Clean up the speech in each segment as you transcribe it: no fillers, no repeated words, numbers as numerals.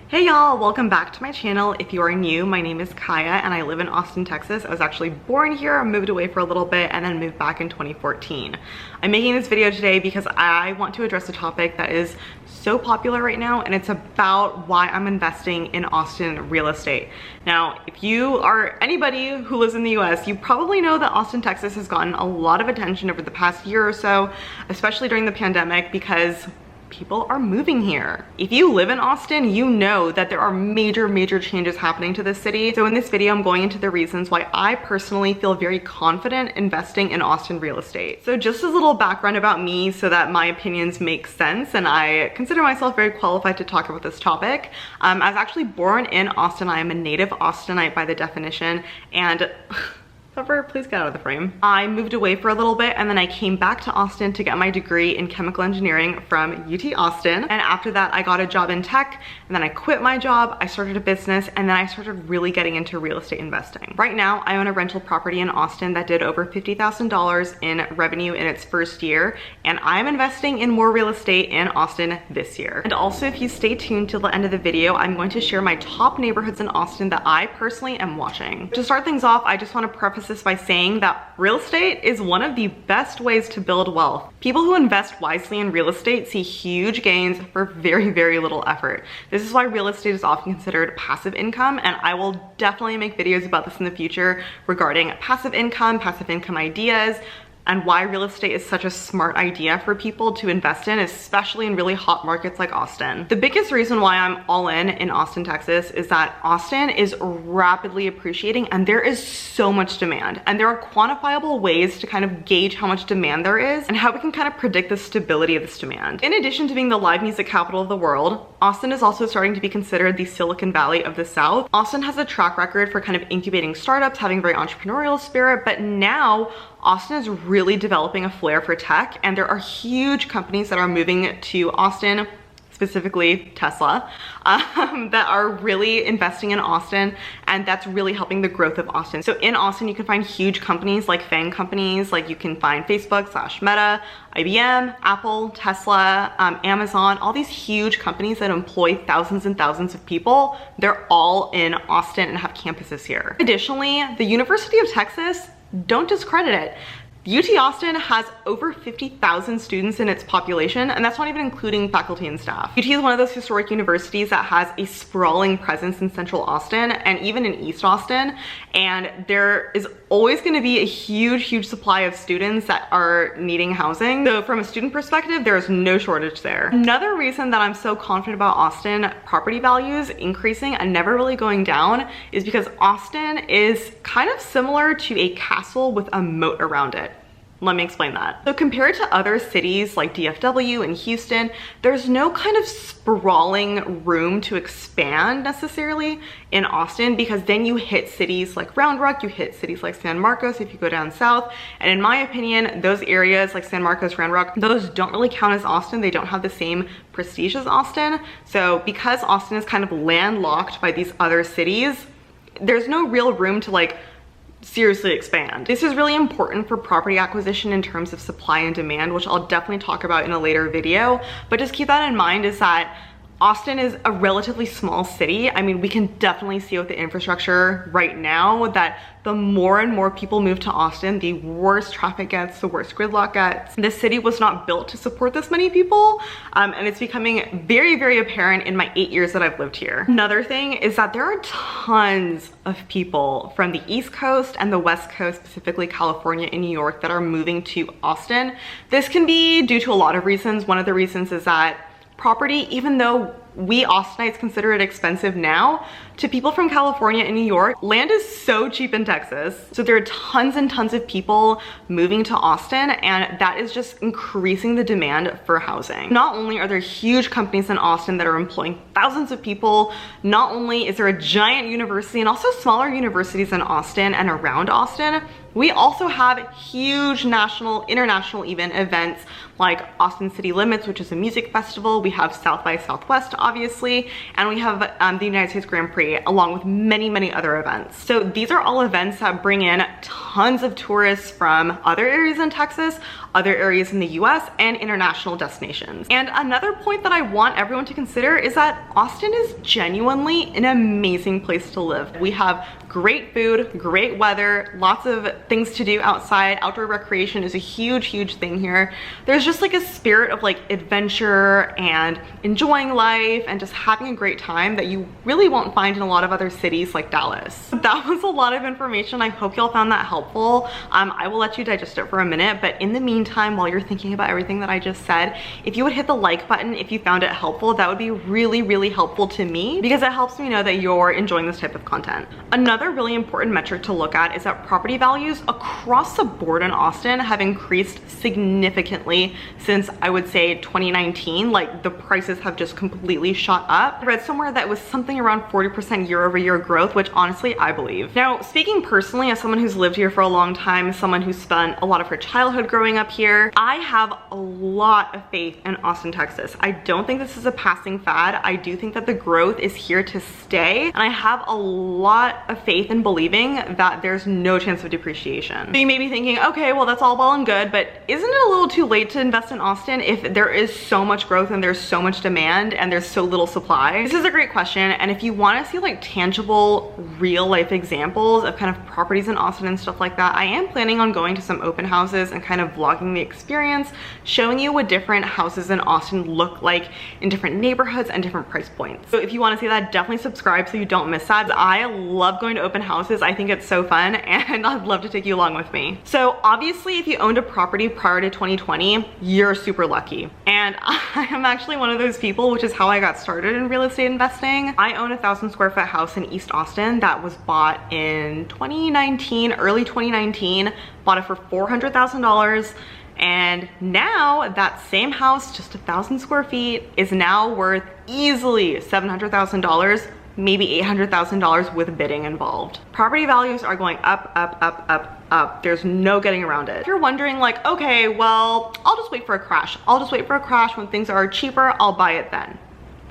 Hey y'all, welcome back to my channel. If you are new, my name is Kaya and I live in Austin, Texas. I was actually born here, moved away for a little bit, and then moved back in 2014. I'm making this video today because I want to address a topic that is so popular right now, and it's about why I'm investing in Austin real estate. Now, if you are anybody who lives in the US, you probably know that Austin, Texas has gotten a lot of attention over the past year or so, especially during the pandemic, because people are moving here. If you live in Austin, you know that there are major changes happening to this city. So in this video, I'm going into the reasons why I personally feel very confident investing in Austin real estate. So just as a little background about me so that my opinions make sense, and I consider myself very qualified to talk about this topic. I was actually born in Austin. I am a native Austinite by the definition, and please get out of the frame. I moved away for a little bit and then I came back to Austin to get my degree in chemical engineering from UT Austin. And after that, I got a job in tech, and then I quit my job, I started a business, and then I started really getting into real estate investing. Right now, I own a rental property in Austin that did over $50,000 in revenue in its first year, and I'm investing in more real estate in Austin this year. And also, if you stay tuned till the end of the video, I'm going to share my top neighborhoods in Austin that I personally am watching. To start things off, I just want to preface this by saying that real estate is one of the best ways to build wealth. People who invest wisely in real estate see huge gains for very little effort. This is why real estate is often considered passive income, and I will definitely make videos about this in the future regarding passive income ideas, and why real estate is such a smart idea for people to invest in, especially in really hot markets like Austin. The biggest reason why I'm all in Austin, Texas is that Austin is rapidly appreciating and there is so much demand. And there are quantifiable ways to kind of gauge how much demand there is and how we can kind of predict the stability of this demand. In addition to being the live music capital of the world, Austin is also starting to be considered the Silicon Valley of the South. Austin has a track record for kind of incubating startups, having a very entrepreneurial spirit, but now Austin is really developing a flair for tech, and there are huge companies that are moving to Austin, specifically Tesla, that are really investing in Austin, and that's really helping the growth of Austin. So in Austin, you can find huge companies like FANG companies, like you can find Facebook/Meta, IBM, Apple, Tesla, Amazon, all these huge companies that employ thousands and thousands of people. They're all in Austin and have campuses here. Additionally, the University of Texas, don't discredit it. UT Austin has over 50,000 students in its population, and that's not even including faculty and staff. UT is one of those historic universities that has a sprawling presence in central Austin and even in East Austin, and there is always going to be a huge supply of students that are needing housing. So from a student perspective, there is no shortage there. Another reason that I'm so confident about Austin property values increasing and never really going down is because Austin is kind of similar to a castle with a moat around it. Let me explain that. So compared to other cities like DFW and Houston, there's no kind of sprawling room to expand necessarily in Austin, because then you hit cities like Round Rock, you hit cities like San Marcos if you go down south. And in my opinion, those areas like San Marcos, Round Rock, those don't really count as Austin. They don't have the same prestige as Austin. So because Austin is kind of landlocked by these other cities, there's no real room to like seriously expand. This is really important for property acquisition in terms of supply and demand, which I'll definitely talk about in a later video. But just keep that in mind, is that Austin is a relatively small city. I mean, we can definitely see with the infrastructure right now that the more and more people move to Austin, the worse traffic gets, the worse gridlock gets. This city was not built to support this many people, and it's becoming very apparent in my 8 years that I've lived here. Another thing is that there are tons of people from the East Coast and the West Coast, specifically California and New York, that are moving to Austin. This can be due to a lot of reasons. One of the reasons is that property, even though we Austinites consider it expensive now, to people from California and New York, land is so cheap in Texas. So there are tons and tons of people moving to Austin, and that is just increasing the demand for housing. Not only are there huge companies in Austin that are employing thousands of people, not only is there a giant university and also smaller universities in Austin and around Austin We also have huge national, international even events like Austin City Limits, which is a music festival. We have South by Southwest, obviously, and we have the United States Grand Prix, along with many, many other events. So these are all events that bring in tons of tourists from other areas in Texas, other areas in the US, and international destinations. And another point that I want everyone to consider is that Austin is genuinely an amazing place to live. We have great food, great weather, lots of things to do outside. Outdoor recreation is a huge, huge thing here. There's just like a spirit of like adventure and enjoying life and just having a great time that you really won't find in a lot of other cities like Dallas. That was a lot of information. I hope y'all found that helpful. I will let you digest it for a minute, but in the meantime, while you're thinking about everything that I just said, if you would hit the like button if you found it helpful, that would be really, really helpful to me because it helps me know that you're enjoying this type of content. Another really important metric to look at is that property values across the board in Austin have increased significantly since I would say 2019. Like the prices have just completely shot up. I read somewhere that was something around 40% year-over-year growth, which honestly I believe. Now, speaking personally as someone who's lived here for a long time, someone who spent a lot of her childhood growing up here, I have a lot of faith in Austin, Texas. I don't think this is a passing fad. I do think that the growth is here to stay, and I have a lot of faith in believing that there's no chance of depreciation. So you may be thinking, okay, well that's all well and good, but isn't it a little too late to invest in Austin if there is so much growth and there's so much demand and there's so little supply? This is a great question, and if you want to see like tangible real life examples of kind of properties in Austin and stuff like that, I am planning on going to some open houses and kind of vlogging the experience, showing you what different houses in Austin look like in different neighborhoods and different price points. So if you want to see that, definitely subscribe so you don't miss that. I love going to open houses. I think it's so fun and I'd love to take you along with me. So obviously if you owned a property prior to 2020, you're super lucky. And I am actually one of those people, which is how I got started in real estate investing. I own a 1,000 square foot house in East Austin that was bought in 2019, early 2019, bought it for $400,000. And now that same house, just 1,000 square feet, is now worth easily $700,000, maybe $800,000 with bidding involved. Property values are going up, up, up, up, up. There's no getting around it. If you're wondering like, okay, well, I'll just wait for a crash. I'll just wait for a crash. When things are cheaper, I'll buy it then.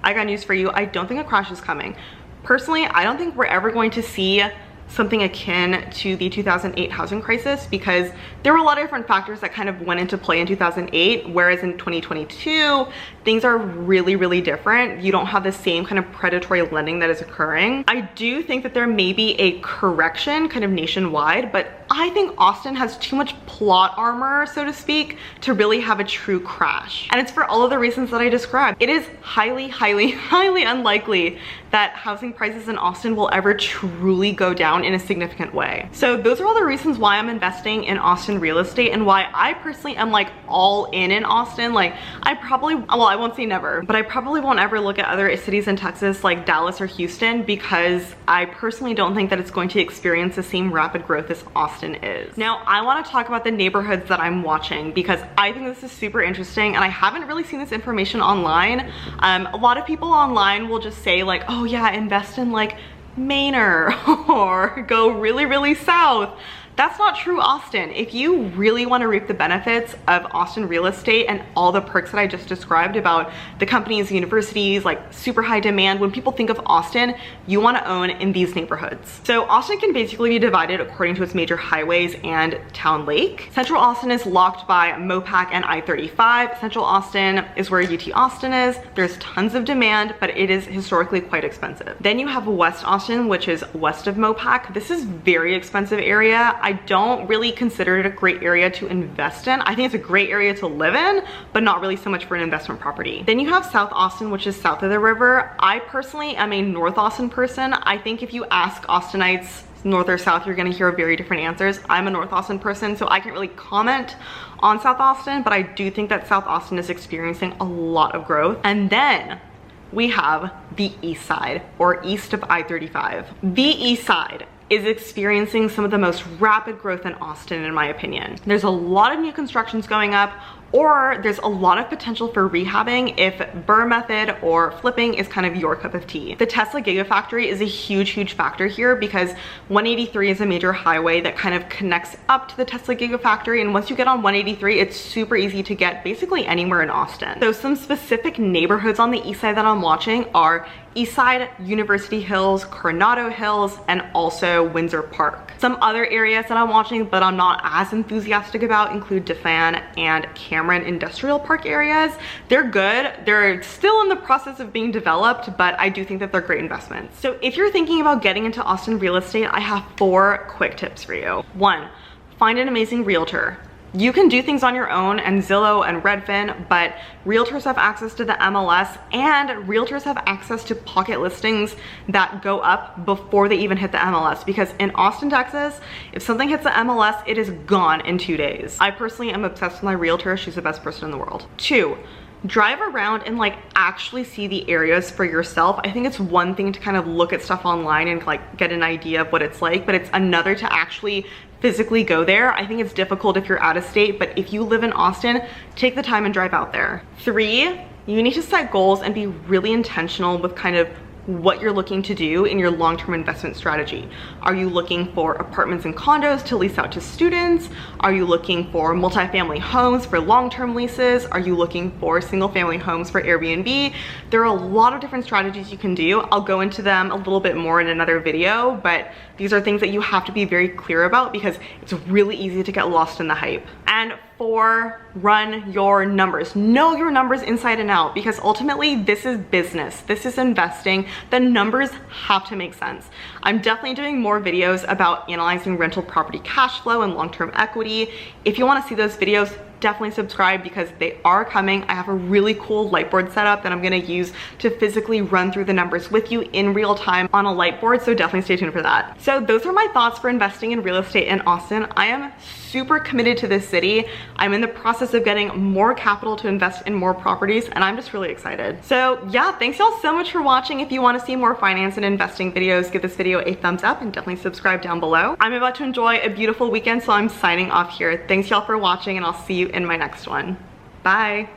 I got news for you. I don't think a crash is coming. Personally, I don't think we're ever going to see something akin to the 2008 housing crisis because there were a lot of different factors that kind of went into play in 2008, whereas in 2022 things are really, really different. You don't have the same kind of predatory lending that is occurring. I do think that there may be a correction kind of nationwide, but I think Austin has too much plot armor, so to speak, to really have a true crash. And it's for all of the reasons that I described. It is highly, highly, highly unlikely that housing prices in Austin will ever truly go down in a significant way. So those are all the reasons why I'm investing in Austin real estate and why I personally am like all in Austin. Like I probably, well, I won't say never, but I probably won't ever look at other cities in Texas like Dallas or Houston because I personally don't think that it's going to experience the same rapid growth as Austin is. Now, I want to talk about the neighborhoods that I'm watching because I think this is super interesting and I haven't really seen this information online. A lot of people online will just say like, oh yeah, invest in like Manor or go really, really south. That's not true, Austin. If you really want to reap the benefits of Austin real estate and all the perks that I just described about the companies, universities, like super high demand, when people think of Austin, you want to own in these neighborhoods. So Austin can basically be divided according to its major highways and town lake. Central Austin is locked by Mopac and I-35. Central Austin is where UT Austin is. There's tons of demand, but it is historically quite expensive. Then you have West Austin, which is west of Mopac. This is very expensive area. I don't really consider it a great area to invest in. I think it's a great area to live in, but not really so much for an investment property. Then you have South Austin, which is south of the river. I personally am a North Austin person. I think if you ask Austinites north or south, you're gonna hear very different answers. I'm a North Austin person, so I can't really comment on South Austin, but I do think that South Austin is experiencing a lot of growth. And then we have the east side, or east of I-35. The east side is experiencing some of the most rapid growth in Austin, in my opinion. There's a lot of new constructions going up or there's a lot of potential for rehabbing if BRRRR method or flipping is kind of your cup of tea. The Tesla Gigafactory is a huge factor here because 183 is a major highway that kind of connects up to the Tesla Gigafactory, and once you get on 183, it's super easy to get basically anywhere in Austin. So some specific neighborhoods on the east side that I'm watching are Eastside, University Hills, Coronado Hills, and also Windsor Park. Some other areas that I'm watching but I'm not as enthusiastic about include Defan and Cameron Industrial Park areas. They're good. They're still in the process of being developed, but I do think that they're great investments. So if you're thinking about getting into Austin real estate, I have 4 quick tips for you. 1, find an amazing realtor. You can do things on your own and Zillow and Redfin, but realtors have access to the MLS and realtors have access to pocket listings that go up before they even hit the MLS, because in Austin, Texas, if something hits the MLS, it is gone in 2 days. I personally am obsessed with my realtor. She's the best person in the world. 2, drive around and like actually see the areas for yourself. I think it's one thing to kind of look at stuff online and like get an idea of what it's like, but it's another to actually physically go there. I think it's difficult if you're out of state, but if you live in Austin, take the time and drive out there. 3, you need to set goals and be really intentional with kind of what you're looking to do in your long-term investment strategy. Are you looking for apartments and condos to lease out to students? Are you looking for multifamily homes for long-term leases? Are you looking for single-family homes for Airbnb? There are a lot of different strategies you can do. I'll go into them a little bit more in another video, but these are things that you have to be very clear about because it's really easy to get lost in the hype. And 4, run your numbers. Know your numbers inside and out, because ultimately this is business. This is investing. The numbers have to make sense. I'm definitely doing more videos about analyzing rental property cash flow and long-term equity. If you want to see those videos, definitely subscribe because they are coming. I have a really cool light board setup that I'm gonna use to physically run through the numbers with you in real time on a light board, so definitely stay tuned for that. So those are my thoughts for investing in real estate in Austin. I am super committed to this city. I'm in the process of getting more capital to invest in more properties, and I'm just really excited. So yeah, thanks y'all so much for watching. If you want to see more finance and investing videos, give this video a thumbs up and definitely subscribe down below. I'm about to enjoy a beautiful weekend, so I'm signing off here. Thanks y'all for watching, and I'll see you in my next one. Bye.